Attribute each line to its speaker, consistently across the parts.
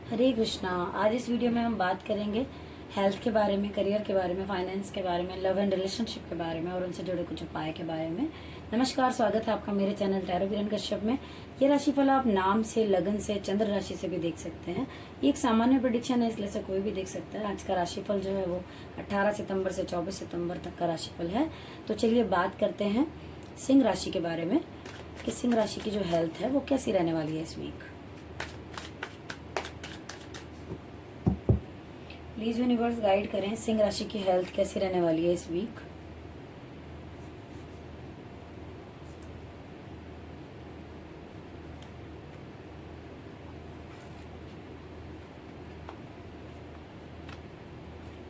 Speaker 1: हरे कृष्णा। आज इस वीडियो में हम बात करेंगे हेल्थ के बारे में, करियर के बारे में, फाइनेंस के बारे में, लव एंड रिलेशनशिप के बारे में और उनसे जुड़े कुछ उपाय के बारे में। नमस्कार, स्वागत है आपका मेरे चैनल टैरो किरण कश्यप में। ये राशिफल आप नाम से, लगन से, चंद्र राशि से भी देख सकते हैं। ये एक सामान्य प्रेडिक्शन है, इसलिए से कोई भी देख सकता है। आज का राशिफल जो है वो 18 सितंबर से 24 सितंबर तक का राशिफल है। तो चलिए बात करते हैं सिंह राशि के बारे में कि सिंह राशि की जो हेल्थ है वो कैसी रहने वाली है इस वीक। प्लीज यूनिवर्स गाइड करें, सिंह राशि की हेल्थ कैसी रहने वाली है इस वीक।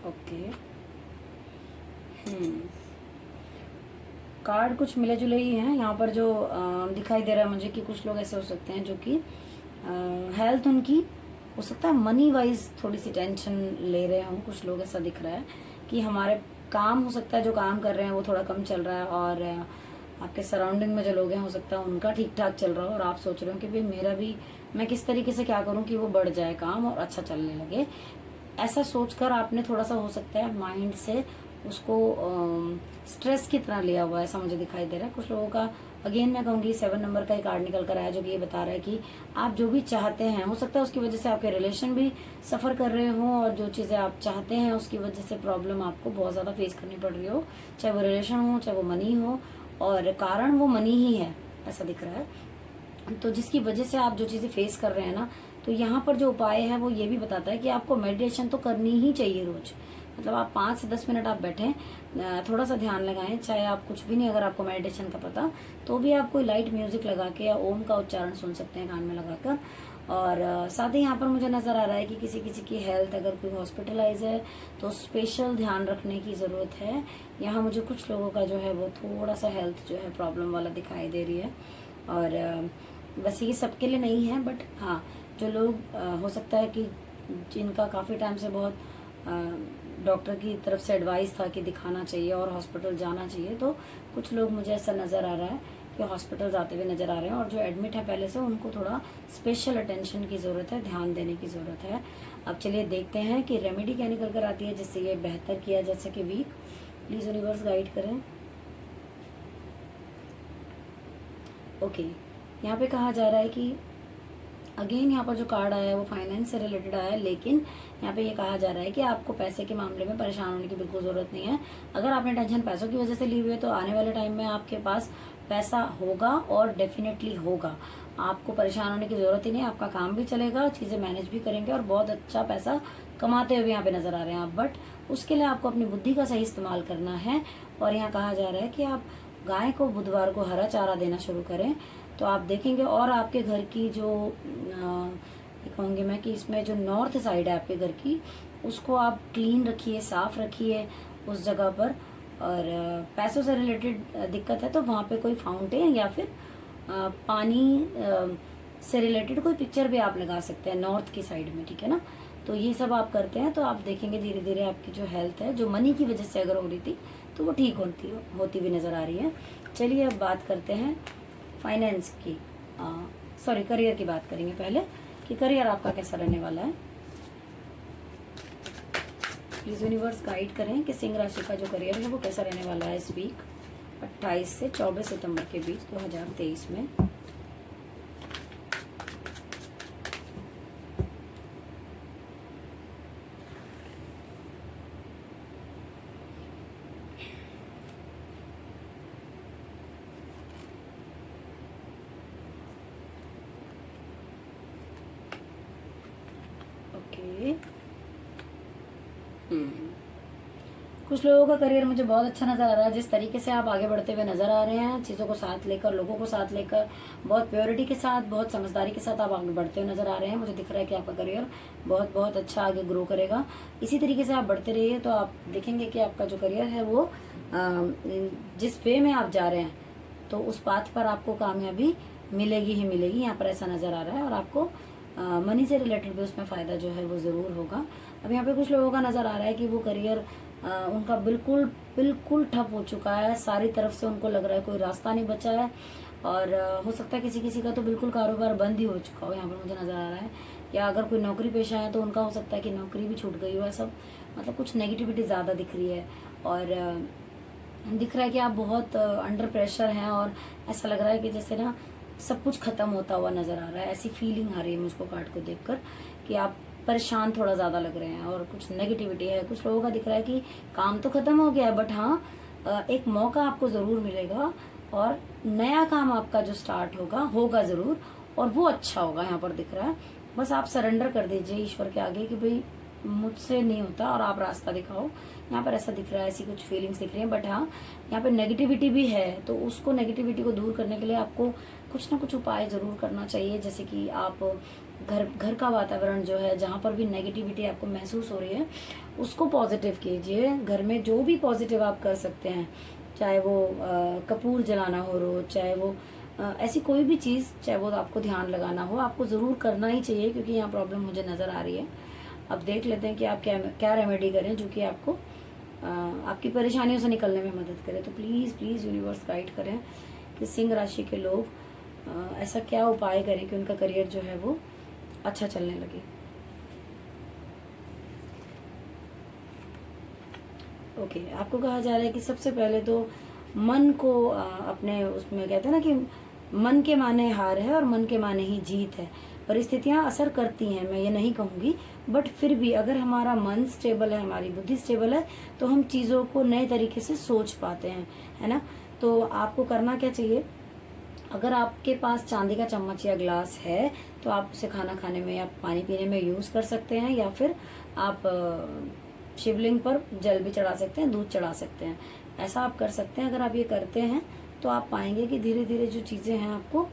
Speaker 1: ओके। कार्ड कुछ मिले जुले ही हैं यहाँ पर। जो दिखाई दे रहा है मुझे कि कुछ लोग ऐसे हो सकते हैं जो कि हेल्थ उनकी हो सकता है मनी वाइज थोड़ी सी टेंशन ले रहे हों। कुछ लोग ऐसा दिख रहा है कि हमारे काम हो सकता है, जो काम कर रहे हैं वो थोड़ा कम चल रहा है और आपके सराउंडिंग में जो लोग हैं हो सकता है उनका ठीक ठाक चल रहा हो और आप सोच रहे हो कि भाई मेरा भी, मैं किस तरीके से क्या करूं कि वो बढ़ जाए काम और अच्छा चलने लगे। ऐसा सोचकर आपने थोड़ा सा हो सकता है माइंड से उसको स्ट्रेस की तरह लिया हुआ है, ऐसा मुझे दिखाई दे रहा है कुछ लोगों का। अगेन मैं कहूंगी 7 नंबर का एक कार्ड निकल कर आया जो कि ये बता रहा है कि आप जो भी चाहते हैं हो सकता है उसकी वजह से आपके रिलेशन भी सफर कर रहे हो और जो चीजें आप चाहते हैं उसकी वजह से प्रॉब्लम आपको बहुत ज्यादा फेस करनी पड़ रही हो, चाहे वो रिलेशन हो चाहे वो मनी हो, और कारण वो मनी ही है ऐसा दिख रहा है। तो जिसकी वजह से आप जो चीजें फेस कर रहे हैं ना, तो यहाँ पर जो उपाय है वो ये भी बताता है कि आपको मेडिटेशन तो करनी ही चाहिए रोज। मतलब आप 5 से 10 मिनट आप बैठें, थोड़ा सा ध्यान लगाएं, चाहे आप कुछ भी नहीं, अगर आपको मेडिटेशन का पता तो भी आप कोई लाइट म्यूजिक लगा के या ओम का उच्चारण सुन सकते हैं कान में लगाकर। और साथ ही यहाँ पर मुझे नजर आ रहा है कि किसी किसी की हेल्थ अगर कोई हॉस्पिटलाइज है तो स्पेशल ध्यान रखने की जरूरत है। यहाँ मुझे कुछ लोगों का जो है वो थोड़ा सा हेल्थ जो है प्रॉब्लम वाला दिखाई दे रही है। और वैसे ये सबके लिए नहीं है, बट हाँ जो लोग हो सकता है कि जिनका काफ़ी टाइम से बहुत डॉक्टर की तरफ से एडवाइस था कि दिखाना चाहिए और हॉस्पिटल जाना चाहिए, तो कुछ लोग मुझे ऐसा नज़र आ रहा है कि हॉस्पिटल जाते हुए नज़र आ रहे हैं और जो एडमिट है पहले से उनको थोड़ा स्पेशल अटेंशन की ज़रूरत है, ध्यान देने की ज़रूरत है। अब चलिए देखते हैं कि रेमेडी क्या निकल कर आती है जिससे ये बेहतर किया जा सके वीक। प्लीज़ यूनिवर्स गाइड करें। ओके, यहाँ पे कहा जा रहा है कि अगेन यहाँ पर जो कार्ड आया है वो फाइनेंस से रिलेटेड आया है, लेकिन यहाँ पे ये कहा जा रहा है कि आपको पैसे के मामले में परेशान होने की बिल्कुल जरूरत नहीं है। अगर आपने टेंशन पैसों की वजह से ली हुई है तो आने वाले टाइम में आपके पास पैसा होगा और डेफिनेटली होगा। आपको परेशान होने की जरूरत ही नहीं, आपका काम भी चलेगा, चीजें मैनेज भी करेंगे और बहुत अच्छा पैसा कमाते हुए यहाँ पे नजर आ रहे हैं आप। बट उसके लिए आपको अपनी बुद्धि का सही इस्तेमाल करना है। और यहाँ कहा जा रहा है कि आप गाय को बुधवार को हरा चारा देना शुरू करें तो आप देखेंगे। और आपके घर की जो कहूँगी मैं कि इसमें जो नॉर्थ साइड है आपके घर की, उसको आप क्लीन रखिए, साफ रखिए उस जगह पर। और पैसों से रिलेटेड दिक्कत है तो वहाँ पे कोई फाउंटेन या फिर पानी से रिलेटेड कोई पिक्चर भी आप लगा सकते हैं नॉर्थ की साइड में, ठीक है ना। तो ये सब आप करते हैं तो आप देखेंगे धीरे धीरे आपकी जो हेल्थ है, जो मनी की वजह से अगर हो रही थी तो वो ठीक होती हुई नजर आ रही है। चलिए अब बात करते हैं फाइनेंस की, सॉरी करियर की बात करेंगे पहले कि करियर आपका कैसा रहने वाला है। प्लीज यूनिवर्स गाइड करें कि सिंह राशि का जो करियर है वो कैसा रहने वाला है इस वीक 28 से 24 सितंबर के बीच 2023 में। ओके। कुछ लोगों का करियर मुझे बहुत अच्छा नजर आ रहा है, जिस तरीके से आप आगे बढ़ते हुए नजर आ रहे हैं, चीजों को साथ लेकर, लोगों को साथ लेकर, बहुत प्योरिटी के साथ, बहुत समझदारी के साथ आप आगे बढ़ते हुए नजर आ रहे हैं। मुझे दिख रहा है कि आपका करियर बहुत बहुत अच्छा आगे ग्रो करेगा। इसी तरीके से आप बढ़ते रहिए तो आप देखेंगे कि आपका जो करियर है वो जिस वे में आप जा रहे हैं तो उस पाथ पर आपको कामयाबी मिलेगी ही मिलेगी, यहाँ पर ऐसा नजर आ रहा है। और आपको मनी से रिलेटेड भी उसमें फायदा जो है वो जरूर होगा। अब यहाँ पे कुछ लोगों का नजर आ रहा है कि वो करियर उनका बिल्कुल बिल्कुल ठप हो चुका है, सारी तरफ से उनको लग रहा है कोई रास्ता नहीं बचा है। और हो सकता है किसी किसी का तो बिल्कुल कारोबार बंद ही हो चुका हो, यहाँ पर मुझे नजर आ रहा है। या अगर कोई नौकरी पेशा है तो उनका हो सकता है कि नौकरी भी छूट गई हो, सब मतलब कुछ नेगेटिविटी ज़्यादा दिख रही है। और दिख रहा है कि आप बहुत अंडर प्रेशर हैं और ऐसा लग रहा है कि जैसे ना सब कुछ खत्म होता हुआ नजर आ रहा है। ऐसी फीलिंग आ रही है मुझको कार्ड को देखकर कि आप परेशान थोड़ा ज़्यादा लग रहे हैं और कुछ नेगेटिविटी है। कुछ लोगों का दिख रहा है कि काम तो खत्म हो गया है, बट हाँ एक मौका आपको ज़रूर मिलेगा और नया काम आपका जो स्टार्ट होगा ज़रूर, और वो अच्छा होगा। यहाँ पर दिख रहा है बस आप सरेंडर कर दीजिए ईश्वर के आगे कि भाई मुझसे नहीं होता और आप रास्ता दिखाओ। यहाँ पर ऐसा दिख रहा है, ऐसी कुछ फीलिंग्स दिख रही हैं। बट हाँ यहाँ पे नेगेटिविटी भी है, तो उसको नेगेटिविटी को दूर करने के लिए आपको कुछ ना कुछ उपाय ज़रूर करना चाहिए। जैसे कि आप घर का वातावरण जो है, जहाँ पर भी नेगेटिविटी आपको महसूस हो रही है उसको पॉजिटिव कीजिए। घर में जो भी पॉजिटिव आप कर सकते हैं, चाहे वो कपूर जलाना हो रो, चाहे वो ऐसी कोई भी चीज़, चाहे वो आपको ध्यान लगाना हो, आपको ज़रूर करना ही चाहिए क्योंकि यहाँ प्रॉब्लम मुझे नज़र आ रही है। अब देख लेते हैं कि आप क्या रेमेडी करें जो कि आपको आपकी परेशानियों से निकलने में मदद करे। तो प्लीज़ प्लीज़ यूनिवर्स गाइड करें कि सिंह राशि के लोग ऐसा क्या उपाय करें कि उनका करियर जो है वो अच्छा चलने लगे। ओके, आपको कहा जा रहा है कि सबसे पहले तो मन को अपने उसमें कहते हैं ना कि मन के माने हार है और मन के माने ही जीत है। परिस्थितियां असर करती हैं, मैं ये नहीं कहूँगी, बट फिर भी अगर हमारा मन स्टेबल है, हमारी बुद्धि स्टेबल है, तो हम चीज़ों को नए तरीके से सोच पाते हैं, है ना। तो आपको करना क्या चाहिए, अगर आपके पास चांदी का चम्मच या ग्लास है तो आप उसे खाना खाने में या पानी पीने में यूज़ कर सकते हैं, या फिर आप शिवलिंग पर जल भी चढ़ा सकते हैं, दूध चढ़ा सकते हैं। ऐसा आप कर सकते हैं। अगर आप ये करते हैं तो आप पाएंगे कि धीरे धीरे जो चीज़ें हैं आपको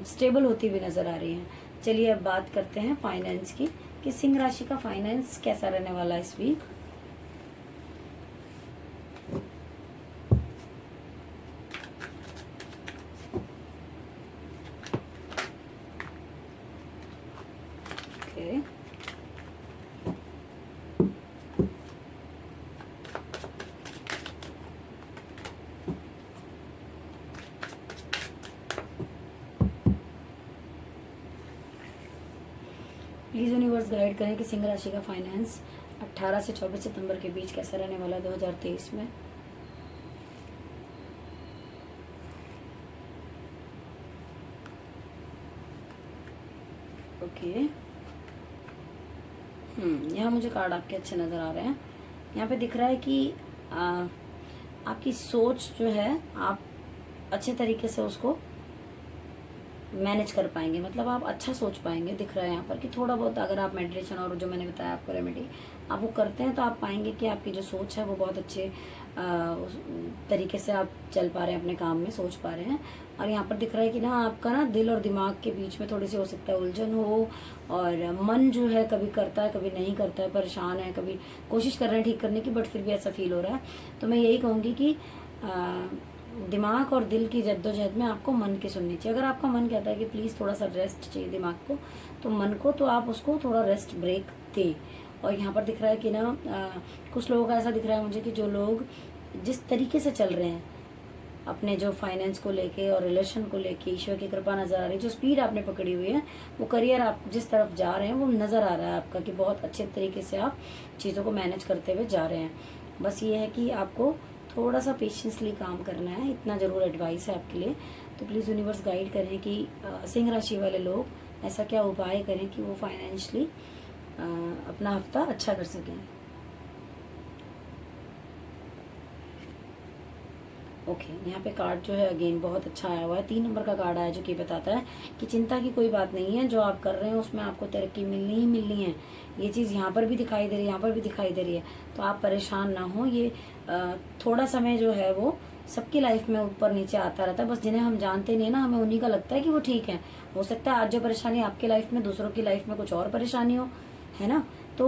Speaker 1: स्टेबल होती हुई नज़र आ रही हैं। चलिए अब बात करते हैं फाइनेंस की, कि सिंह राशि का फाइनेंस कैसा रहने वाला है इस week. Okay, please universe guide करें कि सिंह राशि का फाइनेंस 18 से 24 सितंबर के बीच कैसा रहने वाला है 2023 में। ओके, यहाँ मुझे कार्ड आपके अच्छे नज़र आ रहे हैं। यहाँ पे दिख रहा है कि आपकी सोच जो है आप अच्छे तरीके से उसको मैनेज कर पाएंगे, मतलब आप अच्छा सोच पाएंगे। दिख रहा है यहाँ पर कि थोड़ा बहुत अगर आप मेडिटेशन और जो मैंने बताया आपको रेमेडी आप वो करते हैं तो आप पाएंगे कि आपकी जो सोच है वो बहुत अच्छे तरीके से आप चल पा रहे हैं, अपने काम में सोच पा रहे हैं। और यहाँ पर दिख रहा है कि ना आपका ना दिल और दिमाग के बीच में थोड़ी सी हो सकता है उलझन हो, और मन जो है कभी करता है कभी नहीं करता है, परेशान है, कभी कोशिश कर रहे हैं ठीक करने की बट फिर भी ऐसा फील हो रहा है। तो मैं यही कहूँगी कि दिमाग और दिल की जद्दोजहद में आपको मन की सुननी चाहिए। अगर आपका मन कहता है कि प्लीज़ थोड़ा सा रेस्ट चाहिए दिमाग को, तो मन को तो आप उसको थोड़ा रेस्ट ब्रेक दें। और यहाँ पर दिख रहा है कि ना कुछ लोगों का ऐसा दिख रहा है मुझे कि जो लोग जिस तरीके से चल रहे हैं अपने जो फाइनेंस को लेके और रिलेशन को लेके, ईश्वर की कृपा नज़र आ रही है। जो स्पीड आपने पकड़ी हुई है, वो करियर आप जिस तरफ जा रहे हैं वो नज़र आ रहा है आपका कि बहुत अच्छे तरीके से आप चीज़ों को मैनेज करते हुए जा रहे हैं। बस ये है कि आपको थोड़ा सा पेशेंसली काम करना है, इतना ज़रूर एडवाइस है आपके लिए। तो प्लीज़ यूनिवर्स गाइड करें कि सिंह राशि वाले लोग ऐसा क्या उपाय करें कि वो फाइनेंशियली अपना हफ्ता अच्छा कर सकें। ओके, यहाँ पे कार्ड जो है अगेन बहुत अच्छा आया हुआ है। 3 नंबर का कार्ड आया जो कि बताता है कि चिंता की कोई बात नहीं है, जो आप कर रहे हैं उसमें आपको तरक्की मिलनी ही मिलनी है। ये चीज़ यहाँ पर भी दिखाई दे रही है, यहाँ पर भी दिखाई दे रही है, तो आप परेशान ना हो। ये थोड़ा समय जो है वो सबकी लाइफ में ऊपर नीचे आता रहता है, बस जिन्हें हम जानते नहीं है ना, हमें उन्हीं का लगता है कि वो ठीक है। हो सकता है आज जो परेशानी आपकी लाइफ में दूसरों की लाइफ में कुछ और परेशानी हो, है ना। तो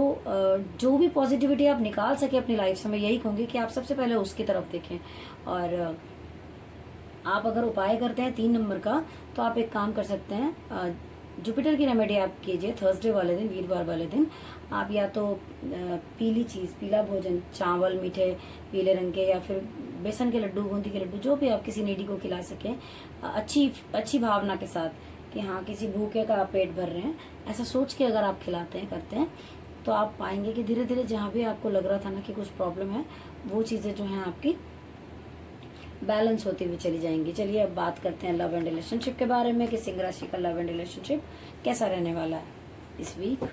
Speaker 1: जो भी पॉजिटिविटी आप निकाल सके अपनी लाइफ से, मैं यही कहूँगी कि आप सबसे पहले उसकी तरफ देखें। और आप अगर उपाय करते हैं 3 नंबर का, तो आप एक काम कर सकते हैं, जुपिटर की रेमेडी आप कीजिए थर्सडे वाले दिन, वीरवार वाले दिन। आप या तो पीली चीज़, पीला भोजन, चावल मीठे पीले रंग के, या फिर बेसन के लड्डू, बूंदी के लड्डू, जो भी आप किसी नीडी को खिला सकें अच्छी भावना के साथ कि हाँ किसी भूखे का आप पेट भर रहे हैं, ऐसा सोच के अगर आप खिलाते हैं करते हैं तो आप पाएंगे कि धीरे धीरे जहाँ भी आपको लग रहा था ना कि कुछ प्रॉब्लम है, वो चीज़ें जो हैं आपकी बैलेंस होती हुई चली जाएंगी। चलिए अब बात करते हैं लव एंड रिलेशनशिप के बारे में कि सिंह राशि का लव एंड रिलेशनशिप कैसा रहने वाला है इस वीक।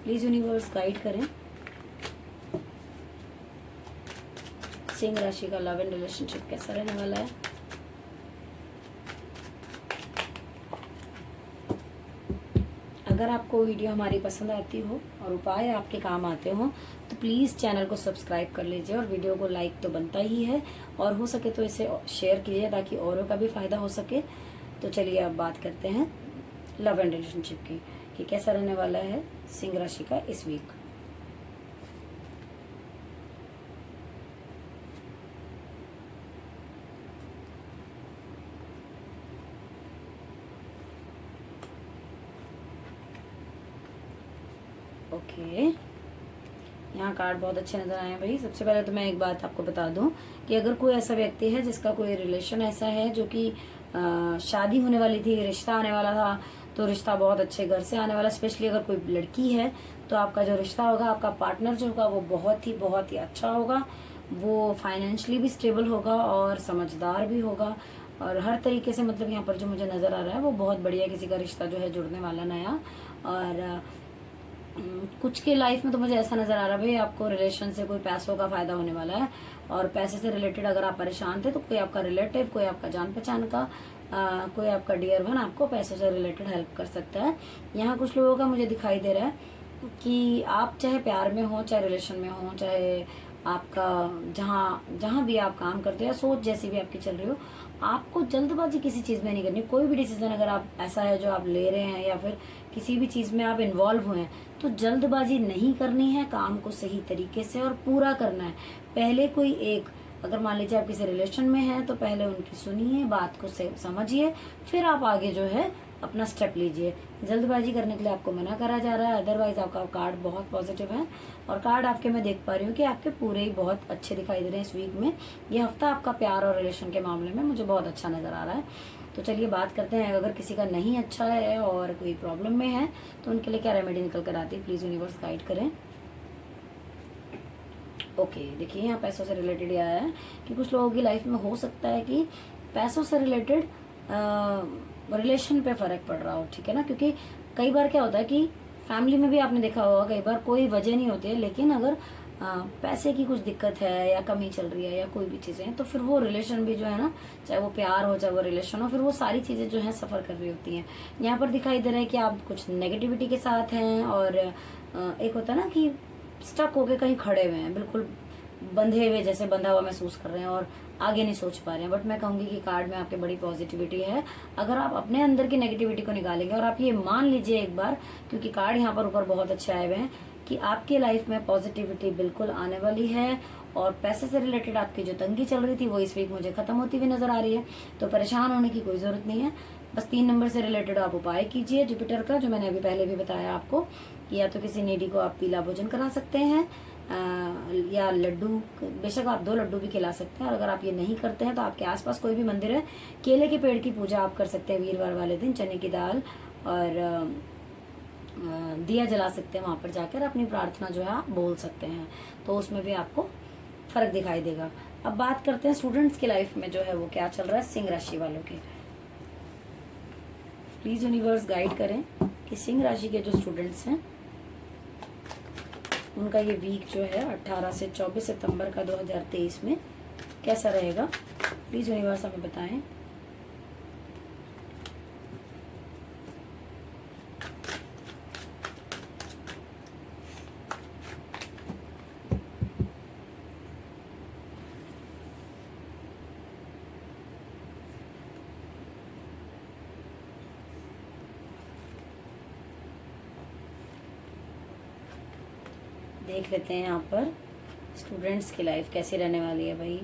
Speaker 1: प्लीज यूनिवर्स गाइड करें सिंह राशि का लव एंड रिलेशनशिप कैसा रहने वाला है। अगर आपको वीडियो हमारी पसंद आती हो और उपाय आपके काम आते हो तो प्लीज़ चैनल को सब्सक्राइब कर लीजिए और वीडियो को लाइक तो बनता ही है, और हो सके तो इसे शेयर कीजिए ताकि औरों का भी फायदा हो सके। तो चलिए अब बात करते हैं लव एंड रिलेशनशिप की कि कैसा रहने वाला है सिंह राशि का इस वीक। ओके, यहाँ कार्ड बहुत अच्छे नजर आए हैं भाई। सबसे पहले तो मैं एक बात आपको बता दूं कि अगर कोई ऐसा व्यक्ति है जिसका कोई रिलेशन ऐसा है जो कि शादी होने वाली थी, रिश्ता आने वाला था, तो रिश्ता बहुत अच्छे घर से आने वाला। स्पेशली अगर कोई लड़की है तो आपका जो रिश्ता होगा, आपका पार्टनर जो होगा वो बहुत ही अच्छा होगा। वो फाइनेंशियली भी स्टेबल होगा और समझदार भी होगा, और हर तरीके से मतलब यहाँ पर जो मुझे नजर आ रहा है वो बहुत बढ़िया किसी का रिश्ता जो है जुड़ने वाला नया। और कुछ के लाइफ में तो मुझे ऐसा नजर आ रहा है भाई आपको रिलेशन से कोई पैसों का फायदा होने वाला है, और पैसे से रिलेटेड अगर आप परेशान थे तो कोई आपका रिलेटिव, कोई आपका जान पहचान का कोई आपका डियर वन आपको पैसों से रिलेटेड हेल्प कर सकता है। यहाँ कुछ लोगों का मुझे दिखाई दे रहा है कि आप चाहे प्यार में हो, चाहे रिलेशन में हो, चाहे आपका जहाँ भी आप काम करते हो या सोच जैसी भी आपकी चल रही हो, आपको जल्दबाजी किसी चीज़ में नहीं करनी। कोई भी डिसीजन अगर आप ऐसा है जो आप ले रहे हैं या फिर किसी भी चीज़ में आप इन्वॉल्व हुए हैं तो जल्दबाजी नहीं करनी है, काम को सही तरीके से और पूरा करना है। पहले कोई एक, अगर मान लीजिए आप किसी रिलेशन में हैं तो पहले उनकी सुनिए, बात को समझिए, फिर आप आगे जो है अपना स्टेप लीजिए। जल्दबाजी करने के लिए आपको मना करा जा रहा है। अदरवाइज आपका कार्ड बहुत पॉजिटिव है, और कार्ड आपके मैं देख पा रही हूँ कि आपके पूरे ही बहुत अच्छे दिखाई दे रहे हैं इस वीक में। ये हफ्ता आपका प्यार और रिलेशन के मामले में मुझे बहुत अच्छा नजर आ रहा है। तो चलिए बात करते हैं, अगर किसी का नहीं अच्छा है और कोई प्रॉब्लम में है तो उनके लिए क्या रेमेडी निकल कर आती है, प्लीज यूनिवर्स गाइड करें। ओके, देखिए यहाँ पैसों से रिलेटेड आया है कि कुछ लोगों की लाइफ में हो सकता है कि पैसों से रिलेटेड रिलेशन पे फर्क पड़ रहा हो, ठीक है ना। क्योंकि कई बार क्या होता है कि फैमिली में भी आपने देखा होगा, कई बार कोई वजह नहीं होती है, लेकिन अगर पैसे की कुछ दिक्कत है या कमी चल रही है या कोई भी चीज़ें, तो फिर वो रिलेशन भी जो है ना, चाहे वो प्यार हो चाहे वो रिलेशन हो, फिर वो सारी चीज़ें जो है सफ़र कर रही होती हैं। यहाँ पर दिखाई दे रहा है कि आप कुछ नेगेटिविटी के साथ हैं, और एक होता है ना कि स्टक होके कहीं खड़े हुए हैं, बिल्कुल बंधे हुए जैसे बंधा हुआ महसूस कर रहे हैं और आगे नहीं सोच पा रहे हैं। बट मैं कहूँगी कि कार्ड में आपके बड़ी पॉजिटिविटी है। अगर आप अपने अंदर की नेगेटिविटी को निकालेंगे और आप ये मान लीजिए एक बार, क्योंकि कार्ड यहाँ पर ऊपर बहुत अच्छे आए हुए हैं कि आपकी लाइफ में पॉजिटिविटी बिल्कुल आने वाली है, और पैसे से रिलेटेड आपकी जो तंगी चल रही थी वो इस वीक मुझे खत्म होती हुई नजर आ रही है। तो परेशान होने की कोई जरूरत नहीं है। बस 3 नंबर से रिलेटेड आप उपाय कीजिए जुपिटर का, जो मैंने अभी पहले भी बताया आपको, कि या तो किसी नीडी को आप पीला भोजन करा सकते हैं या लड्डू, बेशक आप 2 लड्डू भी खिला सकते हैं। और अगर आप ये नहीं करते हैं तो आपके आसपास कोई भी मंदिर है, केले के पेड़ की पूजा आप कर सकते हैं वीरवार वाले दिन। चने की दाल और दिया जला सकते हैं, वहां पर जाकर अपनी प्रार्थना जो है आप बोल सकते हैं, तो उसमें भी आपको फर्क दिखाई देगा। अब बात करते हैं स्टूडेंट्स की लाइफ में जो है वो क्या चल रहा है सिंह राशि वालों के। प्लीज यूनिवर्स गाइड करें कि सिंह राशि के जो स्टूडेंट्स हैं उनका ये वीक जो है 18 से 24 सितंबर का 2023 में कैसा रहेगा, प्लीज यूनिवर्स हमें बताएं। देख लेते हैं यहाँ पर स्टूडेंट्स की लाइफ कैसी रहने वाली है भाई।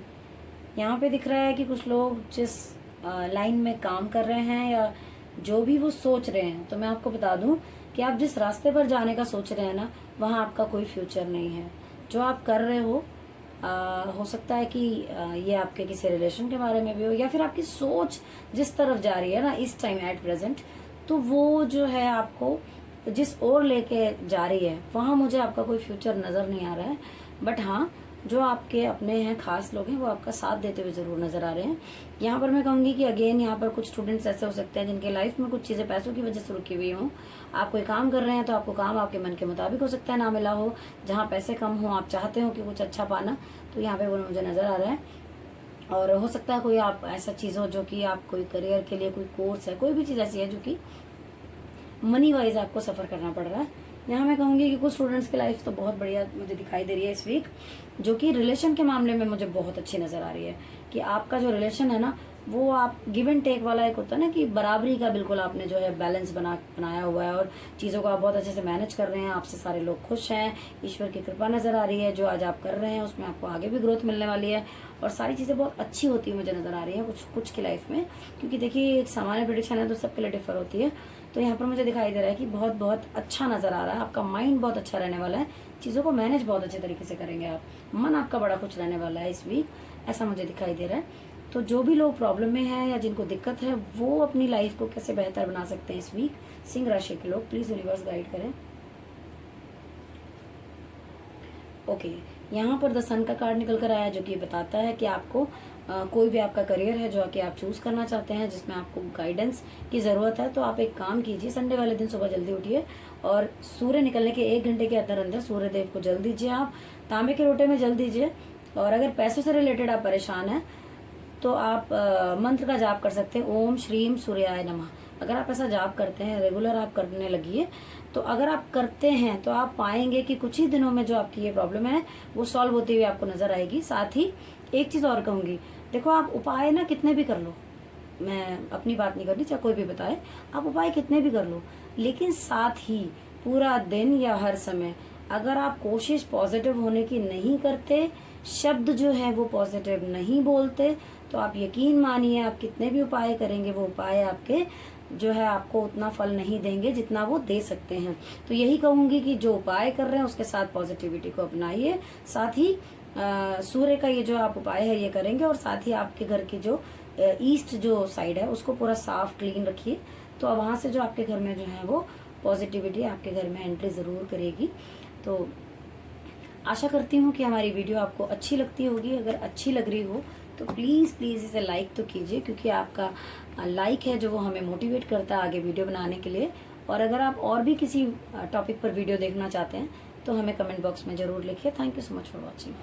Speaker 1: यहाँ पे दिख रहा है कि कुछ लोग जिस लाइन में काम कर रहे हैं या जो भी वो सोच रहे हैं, तो मैं आपको बता दूं कि आप जिस रास्ते पर जाने का सोच रहे हैं ना, वहाँ आपका कोई फ्यूचर नहीं है। जो आप कर रहे हो हो सकता है कि ये आपके किसी रिलेशन के बारे में भी हो, या फिर आपकी सोच जिस तरफ जा रही है ना इस टाइम एट प्रेजेंट, तो वो जो है आपको जिस ओर लेके जा रही है वहां मुझे आपका कोई फ्यूचर नजर नहीं आ रहा है। बट हाँ, जो आपके अपने हैं, खास लोग हैं, वो आपका साथ देते हुए जरूर नजर आ रहे हैं। यहाँ पर मैं कहूंगी कि अगेन यहाँ पर कुछ स्टूडेंट्स ऐसे हो सकते हैं जिनके लाइफ में कुछ चीजें पैसों की वजह से रुकी हुई हों। आप कोई काम कर रहे हैं तो आपको काम आपके मन के मुताबिक हो सकता है ना मिला हो, जहाँ पैसे कम हो, आप चाहते हो कि कुछ अच्छा पाना, तो यहाँ पे वो मुझे नजर आ रहा है। और हो सकता है कोई आप ऐसा चीज हो जो कि आप कोई करियर के लिए कोई कोर्स है, कोई भी चीज ऐसी है जो कि मनी वाइज आपको सफर करना पड़ रहा है। यहाँ मैं कहूंगी कि कुछ स्टूडेंट्स की लाइफ तो बहुत बढ़िया मुझे दिखाई दे रही है इस वीक, जो कि रिलेशन के मामले में मुझे बहुत अच्छी नजर आ रही है। कि आपका जो रिलेशन है ना, वो आप गिव एंड टेक वाला एक होता है ना, कि बराबरी का बिल्कुल आपने जो है बैलेंस बनाया हुआ है, और चीज़ों को आप बहुत अच्छे से मैनेज कर रहे हैं, आपसे सारे लोग खुश हैं, ईश्वर की कृपा नजर आ रही है। जो आज आप कर रहे हैं उसमें आपको आगे भी ग्रोथ मिलने वाली है, और सारी चीज़ें बहुत अच्छी होती है मुझे नजर आ रही है कुछ की लाइफ में। क्योंकि देखिए, एक सामान्य प्रेडिक्शन है तो सबके लिए डिफर होती है। तो यहाँ पर मुझे दिखाई दे रहा है कि बहुत बहुत अच्छा नजर आ रहा है, आपका माइंड बहुत अच्छा रहने वाला है, चीज़ों को मैनेज बहुत अच्छे तरीके से करेंगे आप, मन आपका बड़ा खुश रहने वाला है इस वीक, ऐसा मुझे दिखाई दे रहा है। तो जो भी लोग प्रॉब्लम में हैं या जिनको दिक्कत है, वो अपनी लाइफ को कैसे बेहतर बना सकते हैं इस वीक, सिंह राशि के लोग प्लीज यूनिवर्स गाइड करें। ओके, यहाँ पर द सन का कार्ड निकल कर आया, जो कि बताता है कि आपको कोई भी आपका करियर है जो कि आप चूज करना चाहते हैं, जिसमें आपको गाइडेंस की जरूरत है, तो आप एक काम कीजिए, संडे वाले दिन सुबह जल्दी उठिए और सूर्य निकलने के 1 घंटे के अंदर अंदर सूर्य देव को जल दीजिए, आप तांबे के लोटे में जल दीजिए। और अगर पैसों से रिलेटेड आप परेशान हैं तो आप मंत्र का जाप कर सकते हैं, ओम श्रीम सूर्याय नमः। अगर आप ऐसा जाप करते हैं, रेगुलर आप करने लगिए, तो अगर आप करते हैं तो आप पाएंगे कि कुछ ही दिनों में जो आपकी ये प्रॉब्लम है वो सॉल्व होती हुई आपको नजर आएगी। साथ ही एक चीज और कहूंगी, देखो आप उपाय ना कितने भी कर लो, मैं अपनी बात नहीं कर रही, चाहे कोई भी बताए, आप उपाय कितने भी कर लो, लेकिन साथ ही पूरा दिन या हर समय अगर आप कोशिश पॉजिटिव होने की नहीं करते, शब्द जो है वो पॉजिटिव नहीं बोलते, तो आप यकीन मानिए आप कितने भी उपाय करेंगे, वो उपाय आपके जो है आपको उतना फल नहीं देंगे जितना वो दे सकते हैं। तो यही कहूंगी कि जो उपाय कर रहे हैं उसके साथ पॉजिटिविटी को अपनाइए, साथ ही सूर्य का ये जो आप उपाय है ये करेंगे, और साथ ही आपके घर की जो ईस्ट जो साइड है उसको पूरा साफ क्लीन रखिए, तो वहां से जो आपके घर में जो है वो पॉजिटिविटी आपके घर में एंट्री जरूर करेगी। तो आशा करती हूँ कि हमारी वीडियो आपको अच्छी लगती होगी। अगर अच्छी लग रही हो तो प्लीज़ प्लीज़ इसे लाइक तो कीजिए, क्योंकि आपका लाइक है जो वो हमें मोटिवेट करता है आगे वीडियो बनाने के लिए। और अगर आप और भी किसी टॉपिक पर वीडियो देखना चाहते हैं तो हमें कमेंट बॉक्स में ज़रूर लिखिए। Thank you so much for watching.